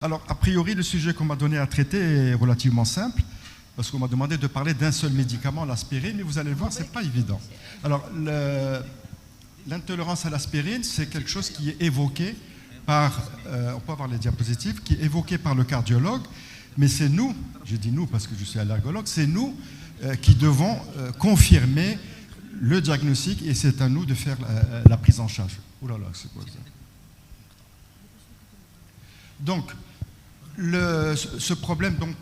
Alors, a priori, le sujet qu'on m'a donné à traiter est relativement simple, parce qu'on m'a demandé de parler d'un seul médicament, l'aspirine, mais vous allez le voir, ce n'est pas évident. Alors, l'intolérance à l'aspirine, c'est quelque chose qui est évoqué par, on peut avoir les diapositives, qui est évoqué par le cardiologue, mais c'est nous, je dis nous parce que je suis allergologue, c'est nous qui devons confirmer le diagnostic et c'est à nous de faire la prise en charge. Ouh là là, c'est quoi ça? Donc, ce problème donc,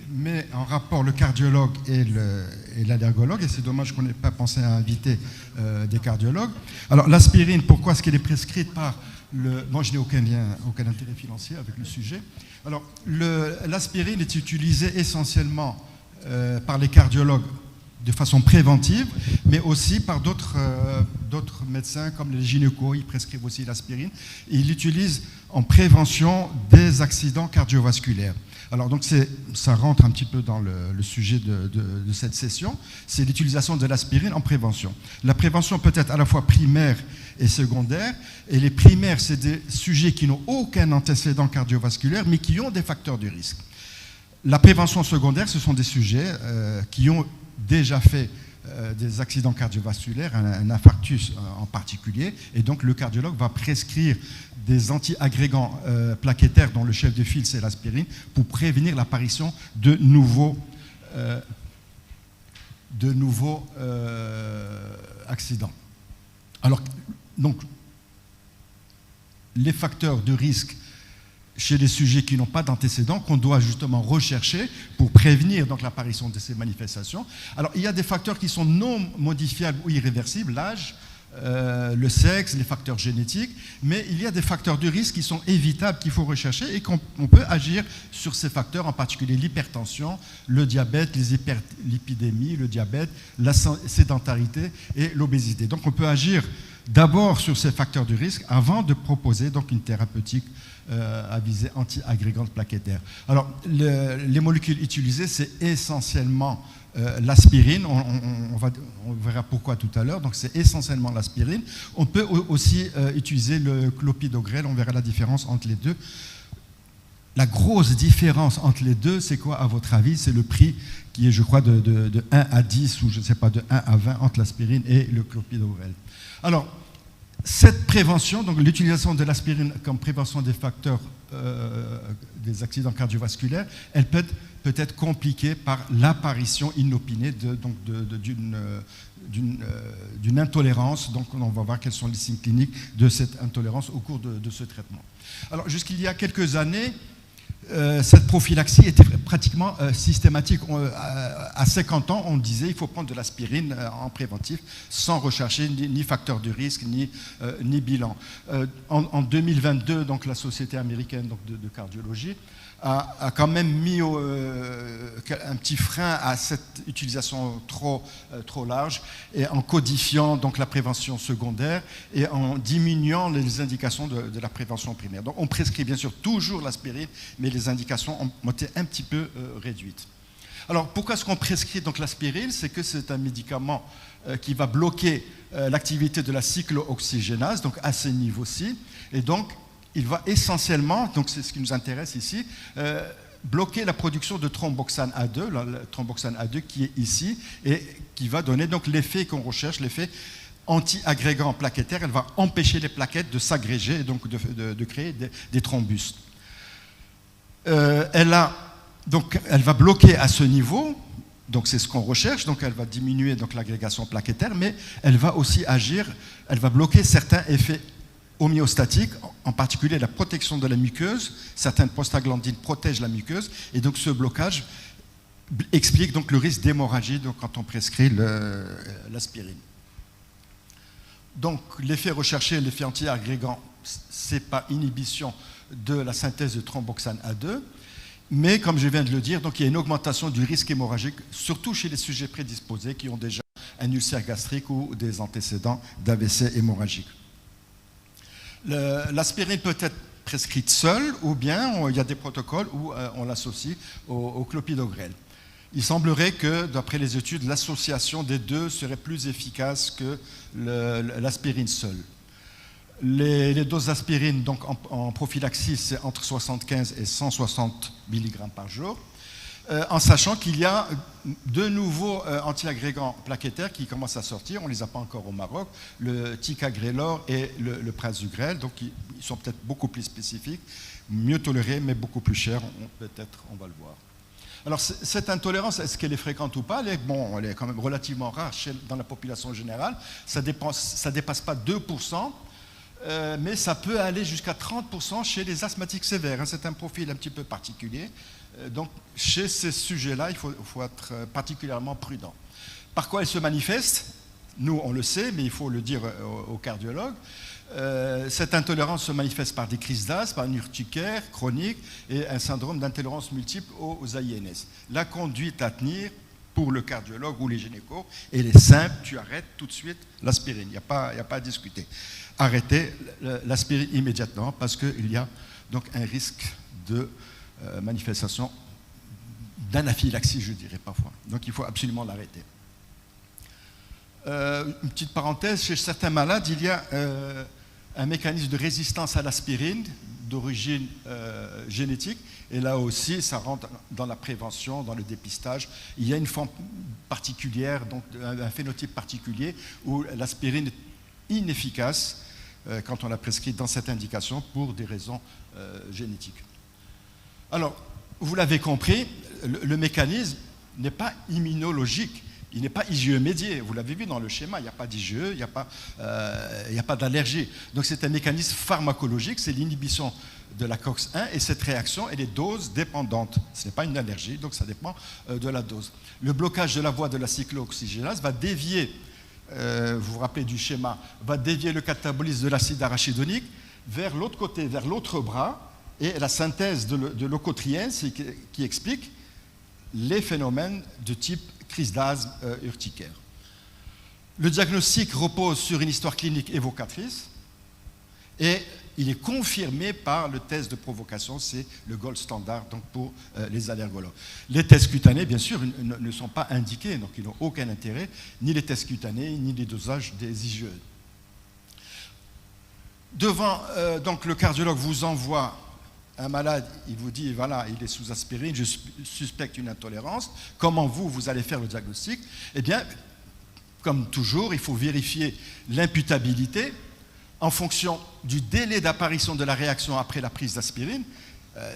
met en rapport le cardiologue et l'allergologue, et c'est dommage qu'on n'ait pas pensé à inviter des cardiologues. Alors l'aspirine, pourquoi est-ce qu'elle est prescrite par le... Moi, je n'ai aucun intérêt financier avec le sujet. Alors l'aspirine est utilisée essentiellement par les cardiologues de façon préventive, mais aussi par d'autres médecins comme les gynécos, ils prescrivent aussi l'aspirine. Ils l'utilisent en prévention des accidents cardiovasculaires. Alors donc ça rentre un petit peu dans le sujet de cette session, c'est l'utilisation de l'aspirine en prévention. La prévention peut être à la fois primaire et secondaire, et les primaires, c'est des sujets qui n'ont aucun antécédent cardiovasculaire, mais qui ont des facteurs de risque. La prévention secondaire, ce sont des sujets qui ont déjà fait des accidents cardiovasculaires, un infarctus en particulier, et donc le cardiologue va prescrire des antiagrégants plaquettaires dont le chef de file c'est l'aspirine pour prévenir l'apparition de nouveaux accidents. Alors, donc, les facteurs de risque chez les sujets qui n'ont pas d'antécédents, qu'on doit justement rechercher pour prévenir donc l'apparition de ces manifestations. Alors, il y a des facteurs qui sont non modifiables ou irréversibles, l'âge, le sexe, les facteurs génétiques, mais il y a des facteurs de risque qui sont évitables, qu'il faut rechercher et qu'on peut agir sur ces facteurs, en particulier l'hypertension, le diabète, les hyperlipidémies, le diabète, la sédentarité et l'obésité. Donc, on peut agir d'abord sur ces facteurs de risque avant de proposer donc une thérapeutique à visée anti-agrégante plaquettaire. Alors, les molécules utilisées, c'est essentiellement l'aspirine. On verra pourquoi tout à l'heure. Donc, c'est essentiellement l'aspirine. On peut aussi utiliser le clopidogrel. On verra la différence entre les deux. La grosse différence entre les deux, c'est quoi, à votre avis? C'est le prix qui est, je crois, de 1 à 10 ou je ne sais pas, de 1 à 20 entre l'aspirine et le clopidogrel. Alors, cette prévention, donc l'utilisation de l'aspirine comme prévention des facteurs des accidents cardiovasculaires, elle peut être compliquée par l'apparition inopinée d'une intolérance. Donc on va voir quels sont les signes cliniques de cette intolérance au cours de ce traitement. Alors jusqu'il y a quelques années, cette prophylaxie était pratiquement systématique. À 50 ans, on disait qu'il faut prendre de l'aspirine en préventif sans rechercher ni facteur de risque ni bilan. En 2022, donc, la Société américaine donc, de cardiologie a quand même mis un petit frein à cette utilisation trop large et en codifiant donc, la prévention secondaire et en diminuant les indications de la prévention primaire. Donc on prescrit bien sûr toujours l'aspirine, mais les indications ont été un petit peu réduites. Alors pourquoi est-ce qu'on prescrit donc l'aspirine? C'est que c'est un médicament qui va bloquer l'activité de la cyclooxygénase, donc à ce niveau-ci, et donc il va essentiellement, donc c'est ce qui nous intéresse ici, bloquer la production de thromboxane A2, le thromboxane A2 qui est ici, et qui va donner donc l'effet qu'on recherche, l'effet anti-agrégant plaquettaire. Elle va empêcher les plaquettes de s'agréger et donc de créer des thrombus. Elle va bloquer à ce niveau, donc c'est ce qu'on recherche, donc elle va diminuer donc l'agrégation plaquettaire, mais elle va aussi agir, elle va bloquer certains effets homéostatiques, en particulier la protection de la muqueuse. Certaines prostaglandines protègent la muqueuse, et donc ce blocage explique donc le risque d'hémorragie donc quand on prescrit l'aspirine. Donc l'effet recherché, l'effet anti-agrégant, c'est pas inhibition de la synthèse de thromboxane A2, mais comme je viens de le dire, donc il y a une augmentation du risque hémorragique, surtout chez les sujets prédisposés qui ont déjà un ulcère gastrique ou des antécédents d'AVC hémorragique. L'aspirine peut être prescrite seule ou bien il y a des protocoles où on l'associe au clopidogrel. Il semblerait que, d'après les études, l'association des deux serait plus efficace que l'aspirine seule. Les doses d'aspirine donc en prophylaxie, c'est entre 75 et 160 mg par jour, en sachant qu'il y a de nouveaux antiagrégants plaquettaires qui commencent à sortir. On ne les a pas encore au Maroc, le ticagrelor et le prasugrel, donc ils sont peut-être beaucoup plus spécifiques, mieux tolérés, mais beaucoup plus chers, peut-être, on va le voir. Alors, cette intolérance, est-ce qu'elle est fréquente ou pas? Elle est quand même relativement rare dans la population générale. Ça ne dépasse pas 2%, mais ça peut aller jusqu'à 30% chez les asthmatiques sévères. C'est un profil un petit peu particulier. Donc, chez ces sujets-là, il faut être particulièrement prudent. Par quoi elle se manifeste? Nous, on le sait, mais il faut le dire aux cardiologues. Cette intolérance se manifeste par des crises d'asthme, par une urticaire chronique et un syndrome d'intolérance multiple aux AINS. La conduite à tenir pour le cardiologue ou les gynécos, elle est simple, tu arrêtes tout de suite l'aspirine, il n'y a pas à discuter. Arrêtez l'aspirine immédiatement parce qu'il y a donc un risque de manifestation d'anaphylaxie, je dirais parfois. Donc il faut absolument l'arrêter. Une petite parenthèse, chez certains malades, il y a un mécanisme de résistance à l'aspirine d'origine génétique, et là aussi, ça rentre dans la prévention, dans le dépistage. Il y a une forme particulière, donc un phénotype particulier, où l'aspirine est inefficace quand on la prescrit dans cette indication pour des raisons génétiques. Alors, vous l'avez compris, le mécanisme n'est pas immunologique. Il n'est pas IgE-médié, vous l'avez vu dans le schéma, il n'y a pas d'IgE, il n'y a pas d'allergie. Donc c'est un mécanisme pharmacologique, c'est l'inhibition de la COX-1 et cette réaction, elle est dose dépendante. Ce n'est pas une allergie, donc ça dépend de la dose. Le blocage de la voie de la cyclooxygénase va dévier, vous vous rappelez du schéma, va dévier le catabolisme de l'acide arachidonique vers l'autre côté, vers l'autre bras, et la synthèse de l'eucotriène, c'est qui explique les phénomènes de type crise d'asthme urticaire. Le diagnostic repose sur une histoire clinique évocatrice et il est confirmé par le test de provocation, c'est le gold standard donc pour les allergologues. Les tests cutanés, bien sûr, ne sont pas indiqués, donc ils n'ont aucun intérêt, ni les tests cutanés, ni les dosages des IgE. Donc le cardiologue vous envoie un malade, il vous dit, voilà, il est sous aspirine, je suspecte une intolérance. Comment vous allez faire le diagnostic? Eh bien, comme toujours, il faut vérifier l'imputabilité en fonction du délai d'apparition de la réaction après la prise d'aspirine.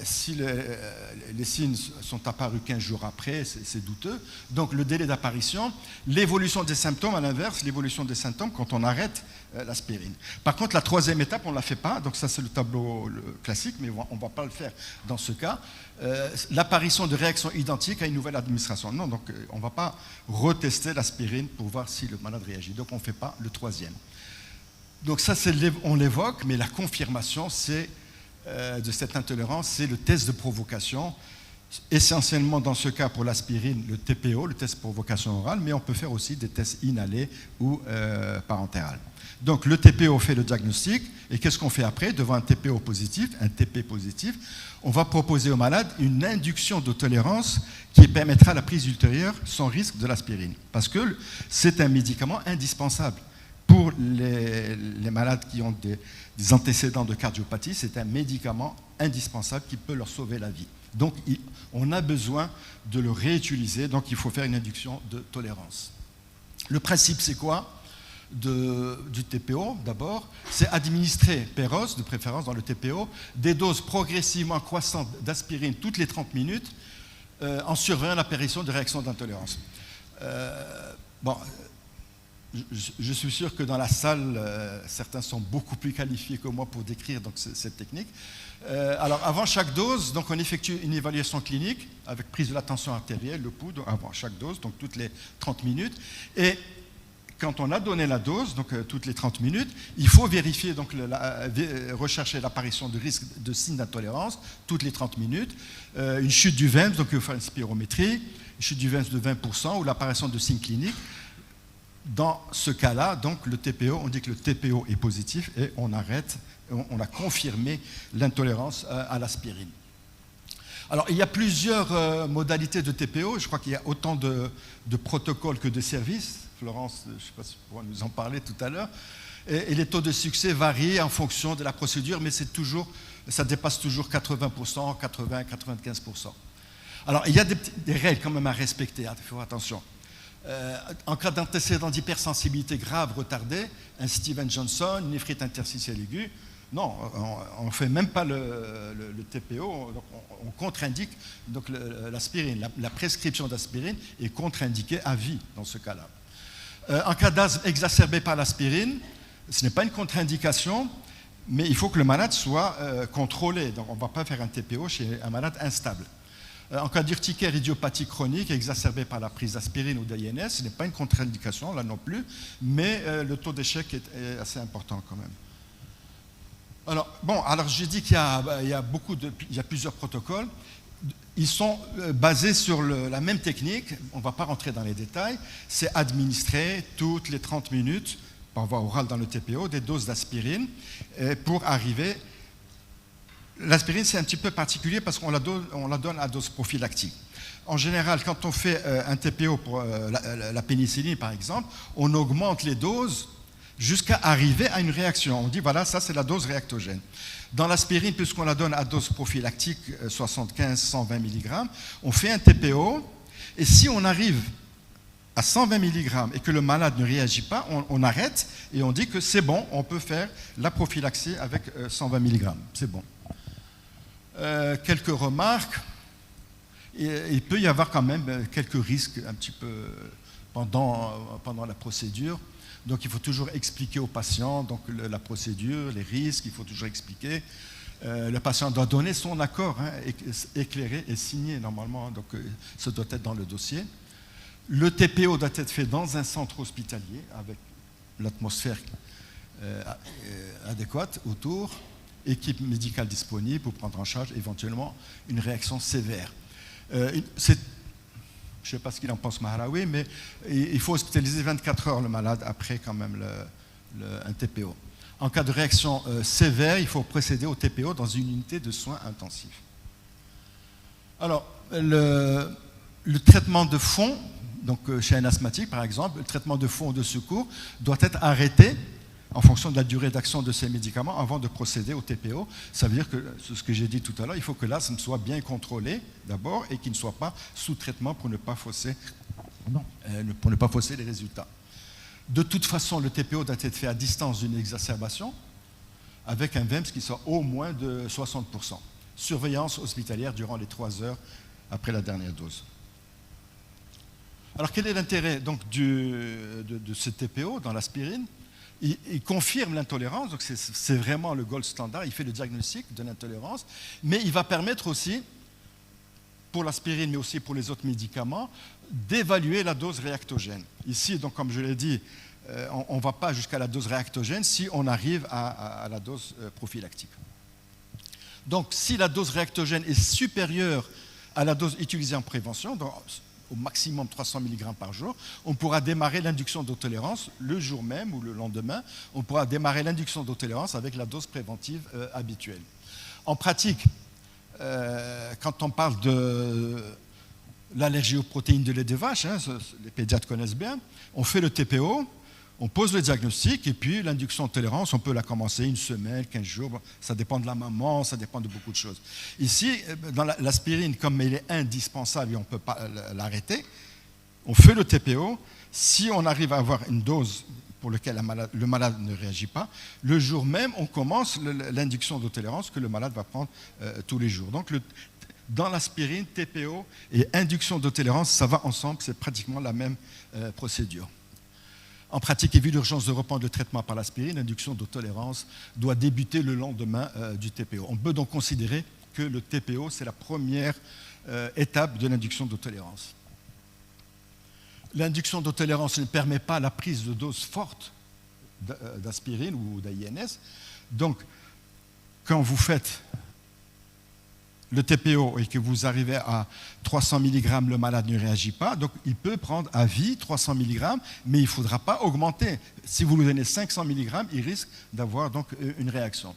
Si les signes sont apparus 15 jours après, c'est douteux. Donc le délai d'apparition, l'évolution des symptômes, à l'inverse, l'évolution des symptômes quand on arrête l'aspirine. Par contre, la troisième étape, on ne la fait pas, donc ça c'est le tableau classique, mais on ne va pas le faire dans ce cas. L'apparition de réactions identiques à une nouvelle administration. Non, donc on ne va pas retester l'aspirine pour voir si le malade réagit. Donc on ne fait pas le troisième. Donc ça, on l'évoque, mais la confirmation, c'est de cette intolérance, c'est le test de provocation, essentiellement dans ce cas pour l'aspirine, le TPO, le test de provocation orale, mais on peut faire aussi des tests inhalés ou parentérales. Donc le TPO fait le diagnostic, et qu'est-ce qu'on fait après? Devant un TPO positif, un TP positif, on va proposer au malade une induction de tolérance qui permettra la prise ultérieure sans risque de l'aspirine, parce que c'est un médicament indispensable. Pour les malades qui ont des antécédents de cardiopathie, c'est un médicament indispensable qui peut leur sauver la vie. Donc, on a besoin de le réutiliser, donc il faut faire une induction de tolérance. Le principe, c'est quoi du TPO, d'abord? C'est administrer Péros, de préférence dans le TPO, des doses progressivement croissantes d'aspirine toutes les 30 minutes en surveillant l'apparition de réactions d'intolérance. Je suis sûr que dans la salle, certains sont beaucoup plus qualifiés que moi pour décrire donc, cette technique. Alors, avant chaque dose, donc, on effectue une évaluation clinique avec prise de la tension artérielle, le pouls, avant chaque dose, donc toutes les 30 minutes. Et quand on a donné la dose, donc toutes les 30 minutes, il faut vérifier, donc, rechercher l'apparition de risque de signes d'intolérance toutes les 30 minutes. Une chute du VEMS, donc il faut faire une spirométrie, une chute du VEMS de 20% ou l'apparition de signes cliniques. Dans ce cas-là, donc le TPO, on dit que le TPO est positif et on arrête, on a confirmé l'intolérance à l'aspirine. Alors, il y a plusieurs modalités de TPO. Je crois qu'il y a autant de protocoles que de services. Florence, je ne sais pas si vous pourrez nous en parler tout à l'heure. Et les taux de succès varient en fonction de la procédure, mais ça dépasse toujours 80%, 80, 95%. Alors, il y a des règles quand même à respecter, il faut faire attention. En cas d'antécédent d'hypersensibilité grave retardée, un Steven Johnson, une néphrite interstitielle aiguë, non, on ne fait même pas le TPO, donc on contre-indique l'aspirine. La prescription d'aspirine est contre-indiquée à vie dans ce cas-là. En cas d'asthme exacerbé par l'aspirine, ce n'est pas une contre-indication, mais il faut que le malade soit contrôlé. Donc on ne va pas faire un TPO chez un malade instable. En cas d'urticaire idiopathique chronique exacerbée par la prise d'aspirine ou d'INS, ce n'est pas une contre-indication, là non plus, mais le taux d'échec est assez important quand même. Alors j'ai dit qu'il y a plusieurs protocoles. Ils sont basés sur la même technique, on ne va pas rentrer dans les détails, c'est administrer toutes les 30 minutes, par voie orale dans le TPO, des doses d'aspirine pour arriver. L'aspirine, c'est un petit peu particulier parce qu'on la donne à dose prophylactique. En général, quand on fait un TPO pour la pénicilline, par exemple, on augmente les doses jusqu'à arriver à une réaction. On dit, voilà, ça c'est la dose réactogène. Dans l'aspirine, puisqu'on la donne à dose prophylactique, 75-120 mg, on fait un TPO, et si on arrive à 120 mg et que le malade ne réagit pas, on arrête et on dit que c'est bon, on peut faire la prophylaxie avec 120 mg. C'est bon. Quelques remarques. Il peut y avoir quand même quelques risques un petit peu pendant la procédure. Donc il faut toujours expliquer au patient la procédure, les risques, il faut toujours expliquer. Le patient doit donner son accord, éclairé et signé normalement, donc ça doit être dans le dossier. Le TPO doit être fait dans un centre hospitalier avec l'atmosphère adéquate autour, équipe médicale disponible pour prendre en charge éventuellement une réaction sévère. Je ne sais pas ce qu'il en pense Maharaoui, mais il faut hospitaliser 24 heures le malade après quand même un TPO. En cas de réaction sévère, il faut procéder au TPO dans une unité de soins intensifs. Alors, le traitement de fond, donc chez un asthmatique par exemple, le traitement de fond ou de secours doit être arrêté en fonction de la durée d'action de ces médicaments avant de procéder au TPO. Ça veut dire que, c'est ce que j'ai dit tout à l'heure, il faut que l'asthme soit bien contrôlé d'abord et qu'il ne soit pas sous traitement pour ne pas fausser les résultats. De toute façon, le TPO doit être fait à distance d'une exacerbation avec un VEMS qui soit au moins de 60%. Surveillance hospitalière durant les 3 heures après la dernière dose. Alors quel est l'intérêt donc de ce TPO dans l'aspirine ? Il confirme l'intolérance, donc c'est vraiment le gold standard, il fait le diagnostic de l'intolérance, mais il va permettre aussi, pour l'aspirine, mais aussi pour les autres médicaments, d'évaluer la dose réactogène. Ici, donc, comme je l'ai dit, on ne va pas jusqu'à la dose réactogène si on arrive à la dose prophylactique. Donc, si la dose réactogène est supérieure à la dose utilisée en prévention, donc au maximum 300 mg par jour, on pourra démarrer l'induction d'autolérance le jour même ou le lendemain. On pourra démarrer l'induction d'autolérance avec la dose préventive habituelle. En pratique, quand on parle de l'allergie aux protéines de lait de vache, les pédiatres connaissent bien, on fait le TPO, on pose le diagnostic et puis l'induction de tolérance, on peut la commencer 1 semaine, 15 jours, ça dépend de la maman, ça dépend de beaucoup de choses. Ici, dans l'aspirine, comme elle est indispensable et on ne peut pas l'arrêter, on fait le TPO. Si on arrive à avoir une dose pour laquelle le malade ne réagit pas, le jour même, on commence l'induction de tolérance que le malade va prendre tous les jours. Donc, dans l'aspirine, TPO et induction de tolérance, ça va ensemble, c'est pratiquement la même procédure. En pratique, et vu l'urgence de reprendre le traitement par l'aspirine, l'induction de tolérance doit débuter le lendemain du TPO. On peut donc considérer que le TPO, c'est la première étape de l'induction de tolérance. L'induction de tolérance ne permet pas la prise de doses fortes d'aspirine ou d'INS. Donc, quand vous faites le TPO et que vous arrivez à 300 mg, le malade ne réagit pas. Donc, il peut prendre à vie 300 mg, mais il ne faudra pas augmenter. Si vous lui donnez 500 mg, il risque d'avoir donc une réaction.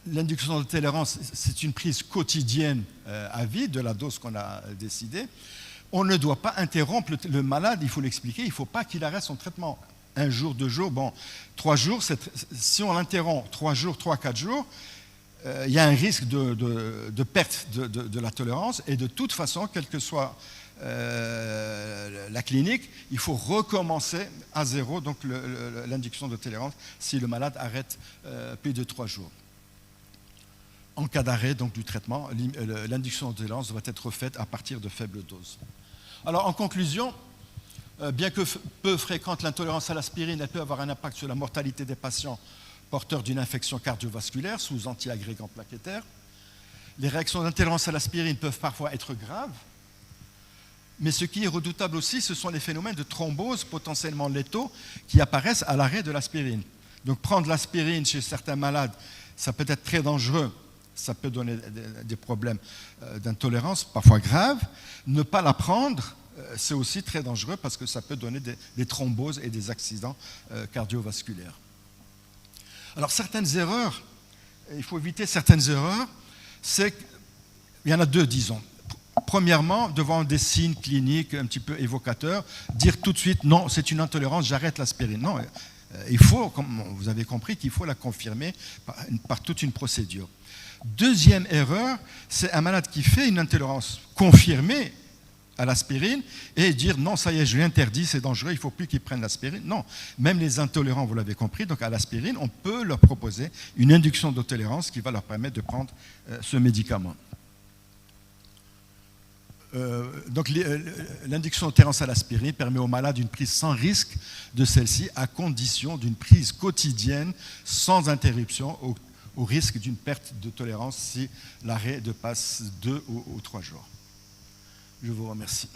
L'induction de tolérance, c'est une prise quotidienne à vie de la dose qu'on a décidée. On ne doit pas interrompre le malade, il faut l'expliquer, il ne faut pas qu'il arrête son traitement. 1 jour, 2 jours, bon, 3 jours, si on l'interrompt 3 jours, 3, 4 jours, il y a un risque de perte de la tolérance, et de toute façon, quelle que soit la clinique, il faut recommencer à zéro donc l'induction de tolérance si le malade arrête plus de 3 jours. En cas d'arrêt donc, du traitement, l'induction de tolérance doit être faite à partir de faibles doses. Alors en conclusion, bien que peu fréquente, l'intolérance à l'aspirine elle peut avoir un impact sur la mortalité des patients porteurs d'une infection cardiovasculaire sous antiagrégants plaquettaires. Les réactions d'intolérance à l'aspirine peuvent parfois être graves, mais ce qui est redoutable aussi, ce sont les phénomènes de thrombose potentiellement létaux qui apparaissent à l'arrêt de l'aspirine. Donc prendre l'aspirine chez certains malades, ça peut être très dangereux, ça peut donner des problèmes d'intolérance, parfois graves. Ne pas la prendre, c'est aussi très dangereux parce que ça peut donner des thromboses et des accidents cardiovasculaires. Alors certaines erreurs, il faut éviter certaines erreurs, il y en a 2, disons. Premièrement, devant des signes cliniques un petit peu évocateurs, dire tout de suite non, c'est une intolérance, j'arrête l'aspirine. Non, il faut, comme vous avez compris, qu'il faut la confirmer par toute une procédure. Deuxième erreur, c'est un malade qui fait une intolérance confirmée à l'aspirine et dire non, ça y est, je l'interdis, c'est dangereux, il ne faut plus qu'il prenne l'aspirine. Non, même les intolérants, vous l'avez compris, donc à l'aspirine, on peut leur proposer une induction de tolérance qui va leur permettre de prendre ce médicament. Donc l'induction de tolérance à l'aspirine permet aux malades une prise sans risque de celle-ci à condition d'une prise quotidienne sans interruption au risque d'une perte de tolérance si l'arrêt dépasse 2 ou 3 jours. Je vous remercie.